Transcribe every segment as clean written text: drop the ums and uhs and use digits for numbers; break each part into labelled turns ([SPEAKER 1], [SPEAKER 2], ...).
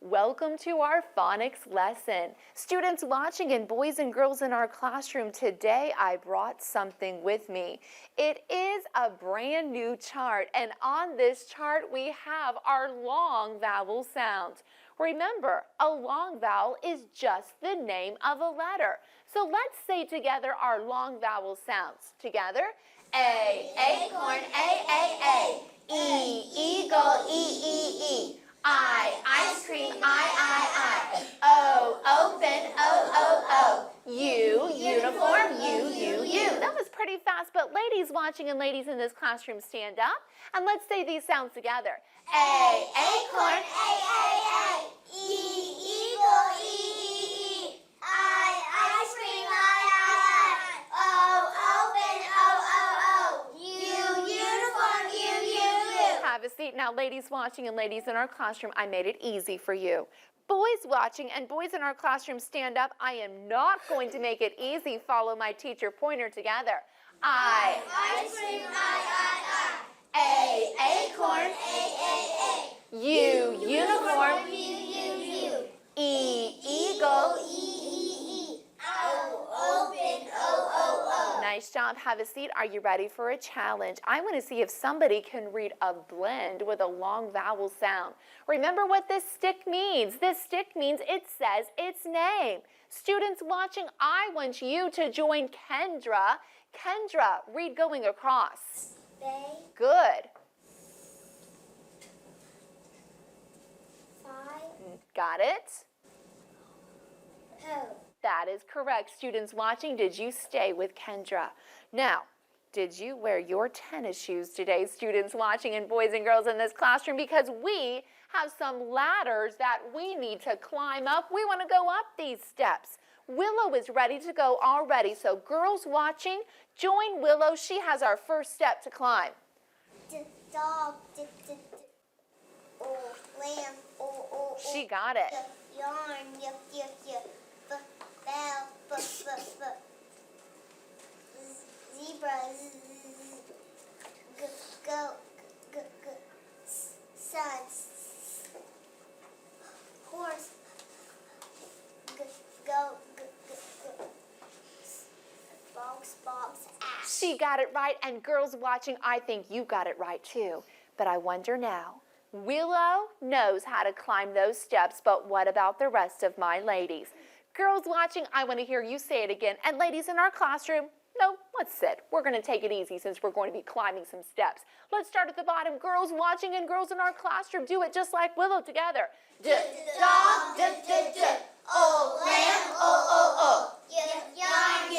[SPEAKER 1] Welcome to our phonics lesson. Students watching and boys and girls in our classroom, today I brought something with me. It is a brand new chart, and on this chart we have our long vowel sounds. Remember, a long vowel is just the name of a letter. So let's say together our long vowel sounds. Together, A, acorn, A, E, eagle, E, I, ice cream, I, O, open, O, U, uniform, U. That was pretty fast, but ladies watching and ladies in this classroom, stand up and let's say these sounds together. A, acorn, A, E, eagle, E, I, ice cream, I, O, open, O, U, uniform, U. Have a seat. Now, ladies watching and ladies in our classroom, I made it easy for you. Boys watching and boys in our classroom, stand up. I am not going to make it easy. Follow my teacher pointer together. I, ice cream, I, A, acorn, A, U, uniform, U, E, eagle, E, O, open, O. Nice job. Have a seat. Are you ready for a challenge? I want to see if somebody can read a blend with a long vowel sound. Remember what this stick means. This stick means it says its name. Students watching, I want you to join Kendra. Kendra, read going across.
[SPEAKER 2] Bay.
[SPEAKER 1] Good.
[SPEAKER 2] 5.
[SPEAKER 1] Got it?
[SPEAKER 2] Ho.
[SPEAKER 1] That is correct. Students watching, did you stay with Kendra? Now, did you wear your tennis shoes today, students watching and boys and girls in this classroom? Because we have some ladders that we need to climb up. We want to go up these steps. Willow is ready to go already. So girls watching, join Willow. She has our first step to climb.
[SPEAKER 2] Dog. Lamb.
[SPEAKER 1] She got it.
[SPEAKER 2] Yarn. Bell. Zebra. Go. Sun. Horse. Go. Box. Ash.
[SPEAKER 1] She got it right, and girls watching, I think you got it right too. But I wonder now, Willow knows how to climb those steps, but what about the rest of my ladies? Girls watching, I want to hear you say it again. And ladies in our classroom, no, let's sit. We're going to take it easy since we're going to be climbing some steps. Let's start at the bottom. Girls watching and girls in our classroom, do it just like Willow together.
[SPEAKER 2] Dog. Oh, lamb. Oh. Yarn.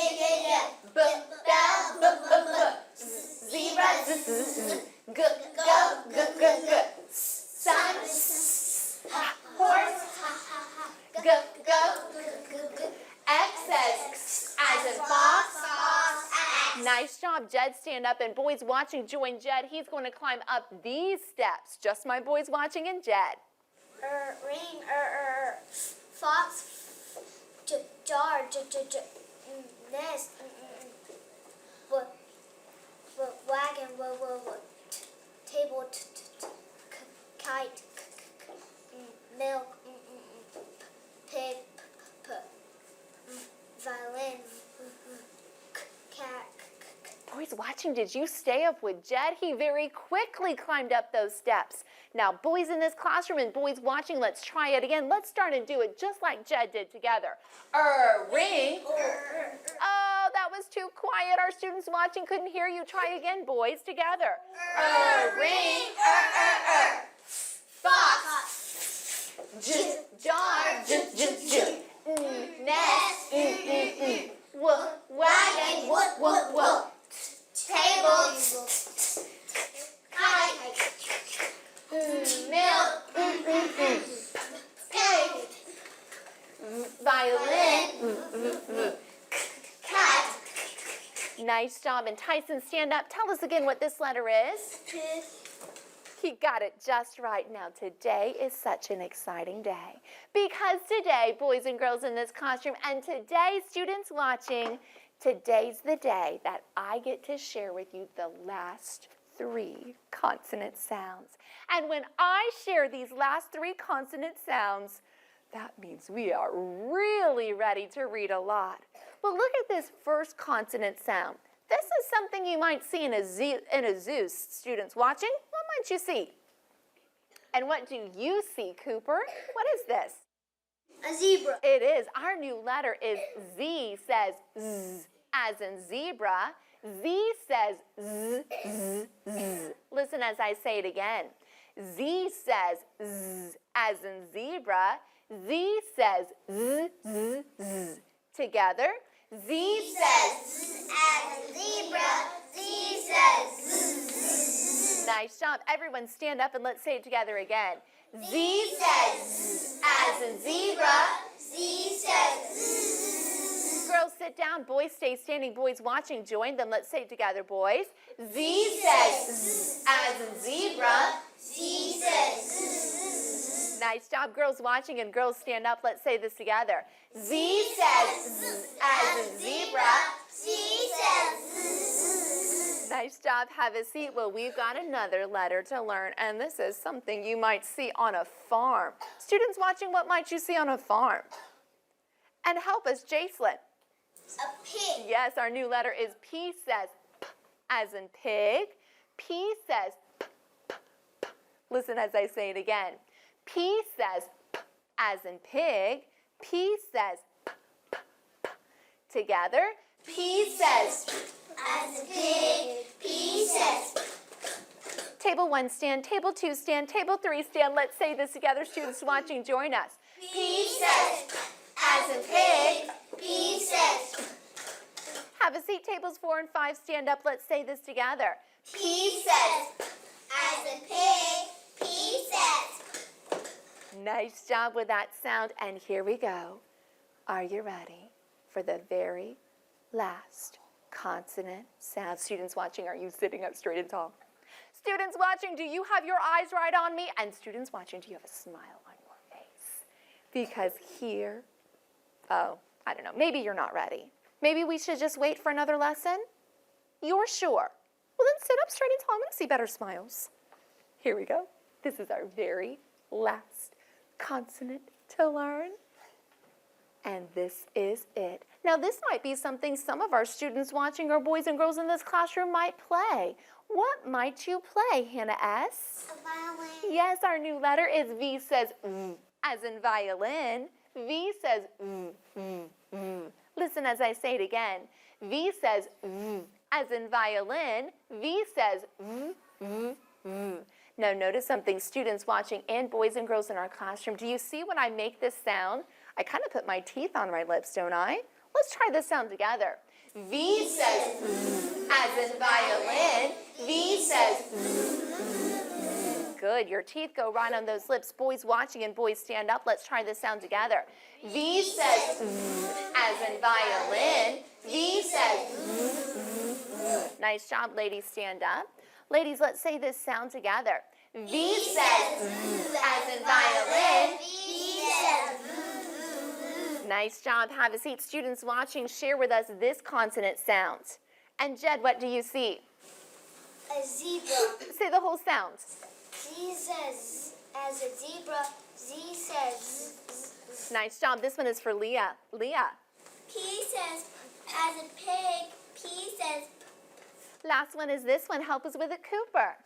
[SPEAKER 1] Bell. Zebra. Go. Sun. Horse. Go. X says as in fox. Nice job, Jed. Stand up, and boys watching, join Jed. He's going to climb up these steps. Just my boys watching and Jed.
[SPEAKER 2] Ring. Fox. Jar. Nest. Wagon. Table. Kite. Milk. Pig. Violin. Cat.
[SPEAKER 1] Boys watching, did you stay up with Jed? He very quickly climbed up those steps. Now, boys in this classroom and boys watching, let's try it again. Let's start and do it just like Jed did together. Ring. Oh, that was too quiet. Our students watching couldn't hear you. Try again, boys, together. Ring. Fox. Jar. Nest. Wagon. Table. Kite. Milk. Pig. Violin. Cat. Nice job. And Tyson, stand up. Tell us again what this letter is. He got it just right. Now, today is such an exciting day because today, boys and girls in this classroom, and today, students watching, today's the day that I get to share with you the last 3 consonant sounds. And when I share these last 3 consonant sounds, that means we are really ready to read a lot. But look at this first consonant sound. This is something you might see in a zoo. Students watching, what might you see? And what do you see, Cooper? What is this?
[SPEAKER 2] A zebra.
[SPEAKER 1] It is. Our new letter is Z, says Z, as in zebra. Z says Z, Z, Z. Listen as I say it again. Z says Z, as in zebra. Z says Z, Z, Z. Together. Z says
[SPEAKER 2] Z as in zebra. Z says Z.
[SPEAKER 1] Nice job. Everyone stand up and let's say it together again.
[SPEAKER 2] Z says Z as in zebra. Z says Z.
[SPEAKER 1] Girls sit down, boys stay standing, boys watching, join them. Let's say it together, boys. Z says
[SPEAKER 2] Z
[SPEAKER 1] as in zebra.
[SPEAKER 2] Z says Z.
[SPEAKER 1] Nice job, girls watching and girls stand up. Let's say this together.
[SPEAKER 2] Z says Z as in zebra. Z says Z.
[SPEAKER 1] Nice job. Have a seat. Well, we've got another letter to learn, and this is something you might see on a farm. Students watching, what might you see on a farm? And help us, Jacelyn.
[SPEAKER 2] A pig.
[SPEAKER 1] Yes, our new letter is P, says P as in pig. P says P, P, P. Listen as I say it again. P says P as in pig. P says P, P, P. Together. P says P
[SPEAKER 2] As in pig. P says
[SPEAKER 1] Table 1 stand, Table 2 stand, Table 3 stand. Let's say this together. Students watching, join us.
[SPEAKER 2] P says as in pig. P says
[SPEAKER 1] Have a seat. Tables 4 and 5 stand up. Let's say this together.
[SPEAKER 2] P says as in pig. P says.
[SPEAKER 1] Nice job with that sound. And here we go. Are you ready for the very last consonant sound? Students watching, are you sitting up straight and tall? Students watching, do you have your eyes right on me? And students watching, do you have a smile on your face? Because here, oh, I don't know, maybe you're not ready. Maybe we should just wait for another lesson? You're sure? Well, then sit up straight and tall. I want to see better smiles. Here we go. This is our very last consonant to learn. And this is it. Now, this might be something some of our students watching, or boys and girls in this classroom, might play. What might you play, Hannah S?
[SPEAKER 2] A violin.
[SPEAKER 1] Yes, our new letter is V, says as in violin. V says Listen as I say it again. V says as in violin. V says Now, notice something, students watching and boys and girls in our classroom. Do you see when I make this sound? I kind of put my teeth on my lips, don't I? Let's try this sound together. V says as in violin. V says Good. Your teeth go right on those lips. Boys watching and boys stand up. Let's try this sound together. V says as in violin. V says Nice job, ladies. Stand up. Ladies, let's say this sound together. V says as in violin.
[SPEAKER 2] V says
[SPEAKER 1] Nice job. Have a seat. Students watching, share with us this consonant sound. And Jed, what do you see?
[SPEAKER 2] a zebra.
[SPEAKER 1] Say the whole sound.
[SPEAKER 2] Z says as a zebra. Z says
[SPEAKER 1] Nice job. This one is for Leah. Leah.
[SPEAKER 2] P says as a pig. P says
[SPEAKER 1] Last one is this one. Help us with it, Cooper.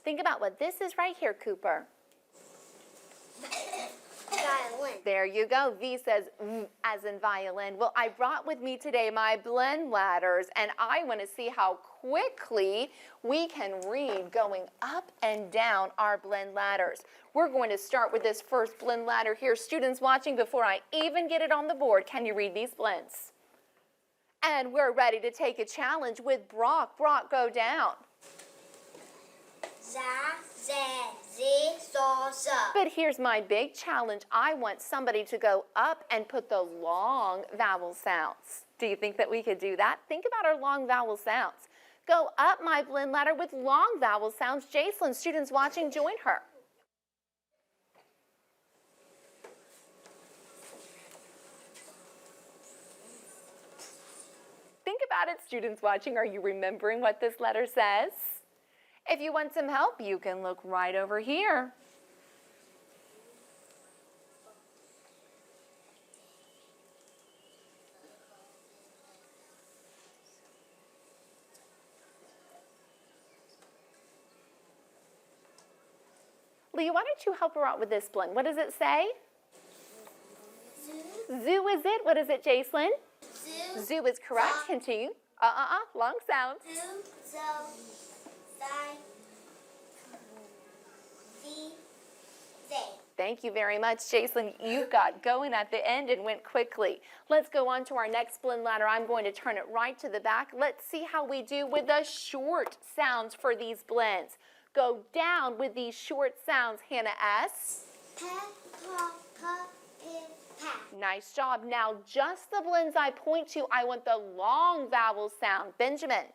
[SPEAKER 1] Think about what this is right here, Cooper.
[SPEAKER 2] violin.
[SPEAKER 1] There you go. V says as in violin. Well, I brought with me today my blend ladders, and I want to see how quickly we can read going up and down our blend ladders. We're going to start with this first blend ladder here. Students watching, before I even get it on the board, can you read these blends? And we're ready to take a challenge with Brock. Brock, go down.
[SPEAKER 2] Za, ze, zi, so, za.
[SPEAKER 1] But here's my big challenge. I want somebody to go up and put the long vowel sounds. Do you think that we could do that? Think about our long vowel sounds. Go up my blend ladder with long vowel sounds. Jacelyn, students watching, join her. Think at it. Students watching, are you remembering what this letter says? If you want some help, you can look right over here. Leah, why don't you help her out with this blend? What does it say?
[SPEAKER 2] Zoo.
[SPEAKER 1] Zoo is it? What is it, Jacelyn?
[SPEAKER 2] Zoo.
[SPEAKER 1] Zoo is correct. Continue. Long sound.
[SPEAKER 2] Zoo. So. Side. The. They.
[SPEAKER 1] Thank you very much, Jacelyn. You got going at the end and went quickly. Let's go on to our next blend ladder. I'm going to turn it right to the back. Let's see how we do with the short sounds for these blends. Go down with these short sounds, Hannah S.
[SPEAKER 2] Pa. Pa. Pa. Pin. Pa.
[SPEAKER 1] Nice job. Now, just the blends I point to, I want the long vowel sound. Benjamin.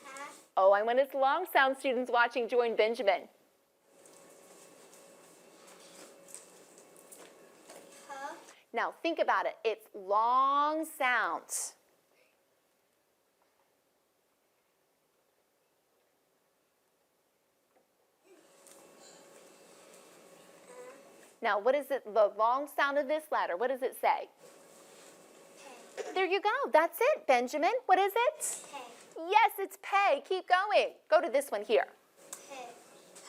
[SPEAKER 2] Pa.
[SPEAKER 1] Oh, I want its long sound. Students watching, join Benjamin.
[SPEAKER 2] Pa.
[SPEAKER 1] Now, think about it. It's long sounds. Now, what is it, the long sound of this letter? What does it say?
[SPEAKER 2] Pay.
[SPEAKER 1] There you go. That's it, Benjamin. What is it?
[SPEAKER 2] Pay.
[SPEAKER 1] Yes, it's pay. Keep going. Go to this one here.
[SPEAKER 2] Pay.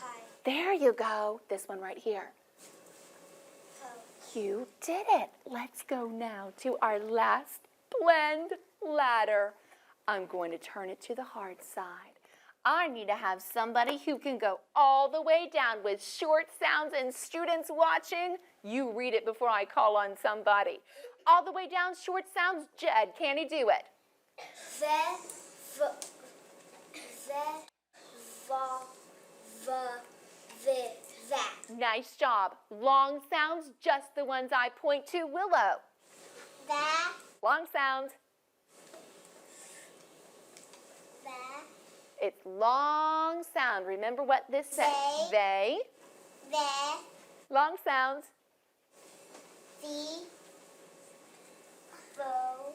[SPEAKER 2] Pie.
[SPEAKER 1] There you go. This one right here.
[SPEAKER 2] Po.
[SPEAKER 1] You did it. Let's go now to our last blend ladder. I'm going to turn it to the hard side. I need to have somebody who can go all the way down with short sounds, and students watching, you read it before I call on somebody. All the way down, short sounds. Jed, can he do it?
[SPEAKER 2] Ve. V. Ve. Va. Va. Vi. Va.
[SPEAKER 1] Nice job. Long sounds, just the ones I point to. Willow.
[SPEAKER 2] Va.
[SPEAKER 1] Long sound.
[SPEAKER 2] Va.
[SPEAKER 1] It's long sound. Remember what this says. They.
[SPEAKER 2] Ve.
[SPEAKER 1] Long sounds.
[SPEAKER 2] Vi. Vo.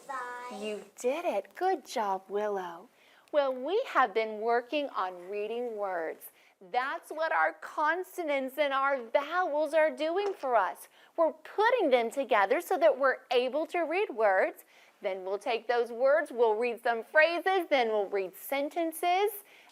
[SPEAKER 2] Vi.
[SPEAKER 1] You did it. Good job, Willow. Well, we have been working on reading words. That's what our consonants and our vowels are doing for us. We're putting them together so that we're able to read words. Then we'll take those words, we'll read some phrases, then we'll read sentences,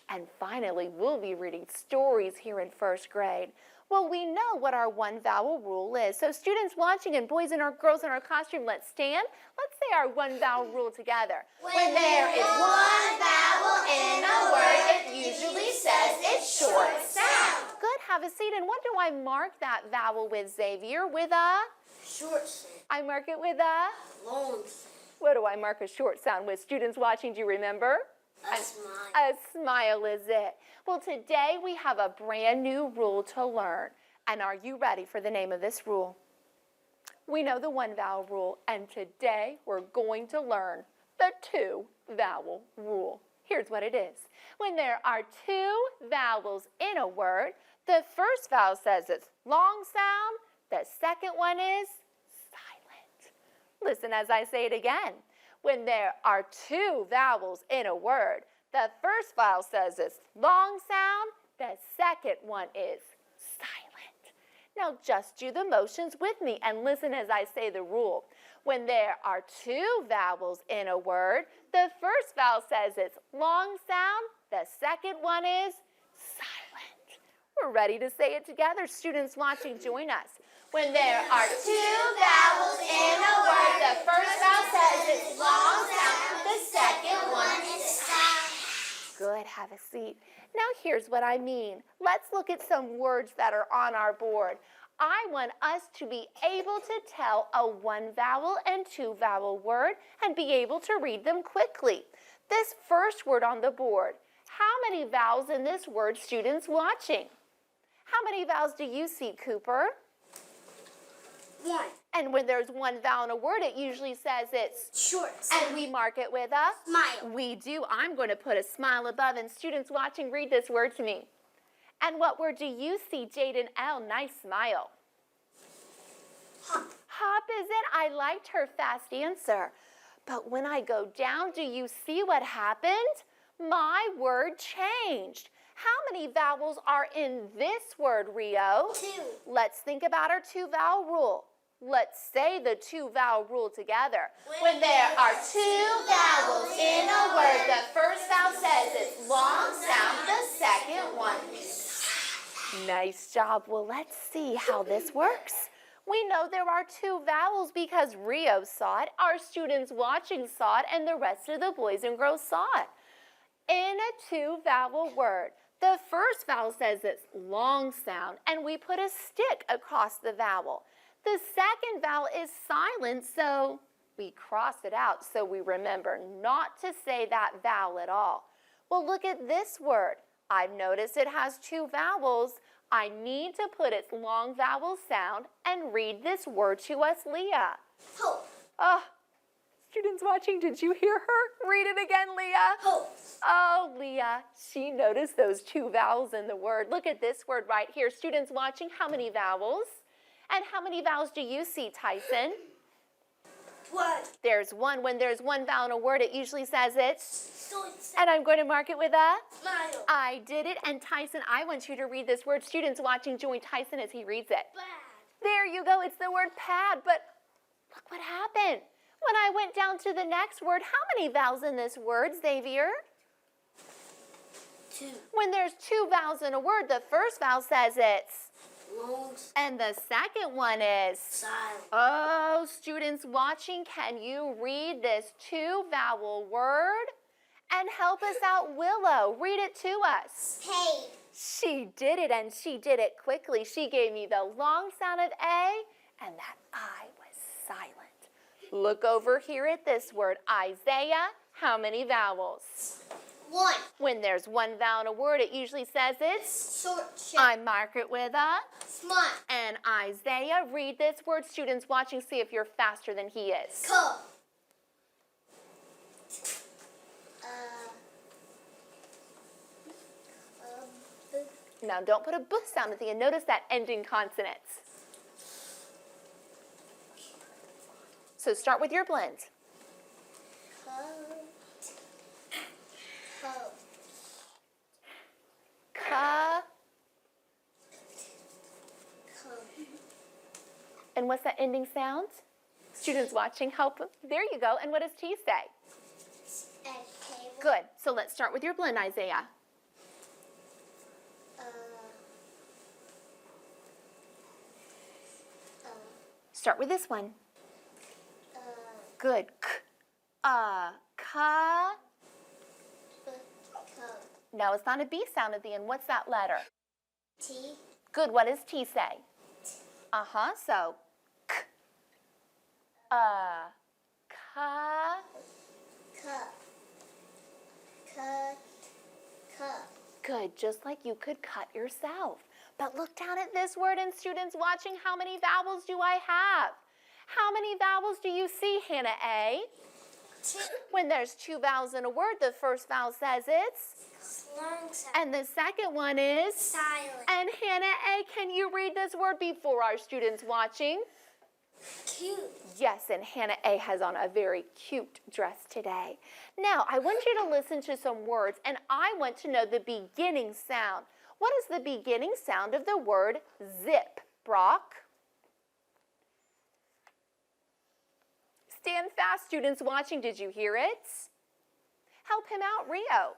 [SPEAKER 1] and finally we'll be reading stories here in first grade. Well, we know what our one vowel rule is. So students watching and boys and our girls in our classroom, let's stand. Let's say our one vowel rule together.
[SPEAKER 2] When there is one vowel in a word, it usually says its short sound.
[SPEAKER 1] Good, have a seat. And what do I mark that vowel with, Xavier? With a?
[SPEAKER 2] Short sound.
[SPEAKER 1] I mark it with a?
[SPEAKER 2] Long sound.
[SPEAKER 1] What do I mark a short sound with? Students watching, do you remember?
[SPEAKER 2] A smile.
[SPEAKER 1] A smile is it. Well, today we have a brand new rule to learn. And are you ready for the name of this rule? We know the one vowel rule, and today we're going to learn the two vowel rule. Here's what it is. When there are two vowels in a word, the first vowel says it's long sound, the second one is silent. Listen as I say it again. When there are two vowels in a word, the first vowel says it's long sound, the second one is silent. Now just do the motions with me and listen as I say the rule. When there are two vowels in a word, the first vowel says it's long sound, the second one is silent. We're ready to say it together. Students watching, join us. When there are two vowels in a word, the first vowel says it's long sound, the second one is silent. Good, have a seat. Now here's what I mean. Let's look at some words that are on our board. I want us to be able to tell a one vowel and two vowel word and be able to read them quickly. This first word on the board, how many vowels in this word, students watching? How many vowels do you see, Cooper?
[SPEAKER 2] One.
[SPEAKER 1] And when there's one vowel in a word, it usually says it's
[SPEAKER 2] Short
[SPEAKER 1] and
[SPEAKER 2] sound.
[SPEAKER 1] we mark it with a
[SPEAKER 2] Smile.
[SPEAKER 1] We do. I'm going to put a smile above, and students watching, read this word to me. And what word do you see, Jaden L? Nice smile.
[SPEAKER 2] Hop.
[SPEAKER 1] Hop is it? I liked her fast answer. But when I go down, do you see what happened? My word changed. How many vowels are in this word, Rio?
[SPEAKER 2] 2.
[SPEAKER 1] Let's think about our 2-vowel rule. Let's say the 2-vowel rule together.
[SPEAKER 2] When there are 2 vowels in a word, the first vowel says its long sound, the second one.
[SPEAKER 1] Nice job. Well, let's see how this works. We know there are 2 vowels because Rio saw it, our students watching saw it, and the rest of the boys and girls saw it. In a 2-vowel word, the first vowel says its long sound, and we put a stick across the vowel. The second vowel is silent, so we cross it out so we remember not to say that vowel at all. Well, look at this word. I've noticed it has 2 vowels. I need to put its long vowel sound and read this word to us, Leah.
[SPEAKER 2] Hope.
[SPEAKER 1] Oh, students watching, did you hear her? Read it again, Leah.
[SPEAKER 2] Hope.
[SPEAKER 1] Oh, Leah, she noticed those 2 vowels in the word. Look at this word right here. Students watching, how many vowels? And how many vowels do you see, Tyson?
[SPEAKER 2] 1.
[SPEAKER 1] There's 1. When there's 1 vowel in a word, it usually says it's.
[SPEAKER 2] So it's
[SPEAKER 1] And I'm going to mark it with a.
[SPEAKER 2] smile.
[SPEAKER 1] I did it. And Tyson, I want you to read this word. Students watching, join Tyson as he reads it.
[SPEAKER 2] Bad.
[SPEAKER 1] There you go. It's the word pad. But look what happened. When I went down to the next word, how many vowels in this word, Xavier?
[SPEAKER 2] 2.
[SPEAKER 1] When there's 2 vowels in a word, the first vowel says it's.
[SPEAKER 2] Long
[SPEAKER 1] And the second one is.
[SPEAKER 2] silent.
[SPEAKER 1] Oh, students watching, can you read this 2-vowel word? And help us out, Willow. Read it to us.
[SPEAKER 2] Paid.
[SPEAKER 1] She did it, and she did it quickly. She gave me the long sound of A, and that I was silent. Look over here at this word, Isaiah. How many vowels?
[SPEAKER 2] 1.
[SPEAKER 1] When there's 1 vowel in a word, it usually says it's.
[SPEAKER 2] Short shape.
[SPEAKER 1] I mark it with a.
[SPEAKER 2] Smart.
[SPEAKER 1] And Isaiah, read this word. Students watching, see if you're faster than he is.
[SPEAKER 2] Cup.
[SPEAKER 1] Now, don't put a b sound at the end. Notice that ending consonants. So start with your blend. Ka. And what's that ending sound? Students watching, help. There you go. And what does T say? Good. So let's start with your blend, Isaiah. Start with this one. Good. K. Ka. Now it's not a B sound at the end. What's that letter?
[SPEAKER 2] T.
[SPEAKER 1] Good. What does T say? So, K. Ka.
[SPEAKER 2] Cup. Cut. Cup.
[SPEAKER 1] Good. Just like you could cut yourself. But look down at this word, and students watching, how many vowels do I have? How many vowels do you see, Hannah A?
[SPEAKER 2] 2.
[SPEAKER 1] When there's 2 vowels in a word, the first vowel says it's.
[SPEAKER 2] Long sound.
[SPEAKER 1] And the second one is.
[SPEAKER 2] Silent.
[SPEAKER 1] And Hannah A, can you read this word before our students watching?
[SPEAKER 2] Cute.
[SPEAKER 1] Yes, and Hannah A has on a very cute dress today. Now, I want you to listen to some words, and I want to know the beginning sound. What is the beginning sound of the word zip, Brock? Stand fast, students watching. Did you hear it? Help him out, Rio.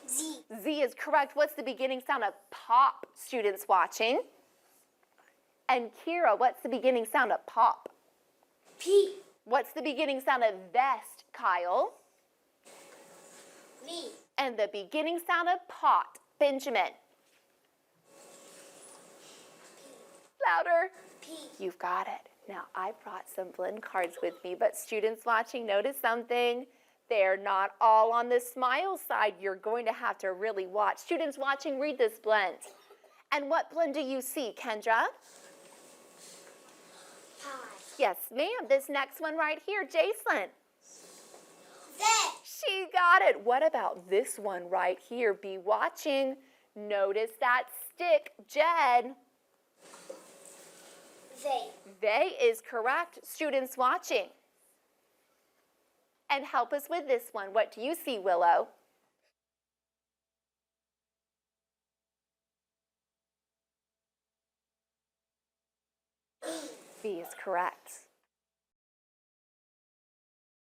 [SPEAKER 2] Z.
[SPEAKER 1] Z is correct. What's the beginning sound of pop, students watching? And Kira, what's the beginning sound of pop?
[SPEAKER 2] P.
[SPEAKER 1] What's the beginning sound of vest, Kyle?
[SPEAKER 2] V.
[SPEAKER 1] And the beginning sound of pot, Benjamin. Louder.
[SPEAKER 2] P.
[SPEAKER 1] You've got it. Now, I brought some blend cards with me, but students watching, notice something. They're not all on the smile side. You're going to have to really watch. Students watching, read this blend. And what blend do you see, Kendra?
[SPEAKER 2] Pie.
[SPEAKER 1] Yes, ma'am. This next one right here, Jason.
[SPEAKER 2] Z.
[SPEAKER 1] She got it. What about this one right here? Be watching. Notice that stick, Jed.
[SPEAKER 2] They.
[SPEAKER 1] They is correct. Students watching. And help us with this one. What do you see, Willow? B is correct.